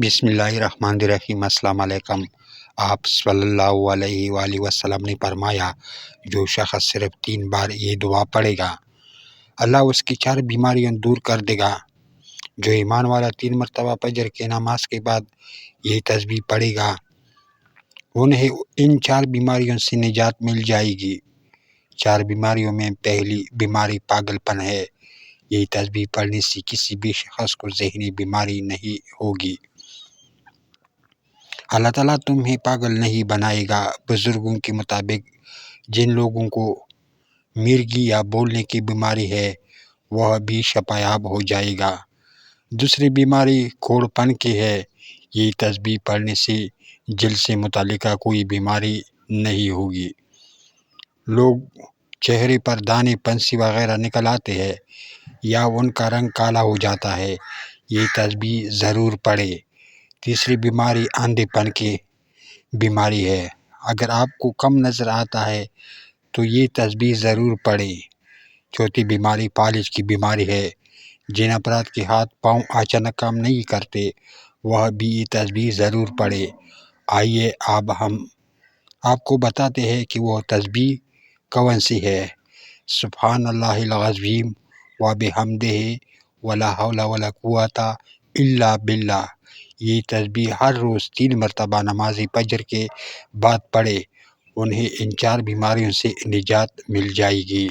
بسم اللہ الرحمن الرحیم۔ السلام علیکم۔ آپ صلی اللہ علیہ وآلہ وسلم نے فرمایا، جو شخص صرف 3 بار یہ دعا پڑھے گا، اللہ اس کی 4 بیماریاں دور کر دے گا۔ جو ایمان والا 3 مرتبہ فجر کی نماز کے بعد یہ تسبیح پڑھے گا، انہیں ان 4 بیماریوں سے نجات مل جائے گی۔ 4 بیماریوں میں پہلی بیماری پاگل پن ہے۔ یہ تسبیح پڑھنے سے کسی بھی شخص کو ذہنی بیماری نہیں ہوگی۔ اللہ تعالیٰ تمہیں پاگل نہیں بنائے گا۔ بزرگوں کے مطابق جن لوگوں کو مرگی یا بولنے کی بیماری ہے، وہ بھی شفایاب ہو جائے گا۔ دوسری بیماری کھوڑ پن کی ہے۔ یہ تسبیح پڑھنے سے جلد سے متعلقہ کوئی بیماری نہیں ہوگی۔ لوگ چہرے پر دانے، پنسی وغیرہ نکل آتے ہیں یا ان کا رنگ کالا ہو جاتا ہے، یہ تسبیح ضرور پڑھے۔ تیسری بیماری اندھے پن کی بیماری ہے۔ اگر آپ کو کم نظر آتا ہے تو یہ تسبیح ضرور پڑھیں۔ چوتھی بیماری فالج کی بیماری ہے۔ جن افراد کے ہاتھ پاؤں اچانک کام نہیں کرتے، وہ بھی یہ تسبیح ضرور پڑھے۔ آئیے اب ہم آپ کو بتاتے ہیں کہ وہ تسبیح کون سی ہے۔ سبحان اللہ العظیم و بحمدہ ولا حول ولا قوت الا باللہ۔ یہ تسبیح ہر روز 3 مرتبہ نماز فجر کے بعد پڑھے، انہیں ان 4 بیماریوں سے نجات مل جائے گی۔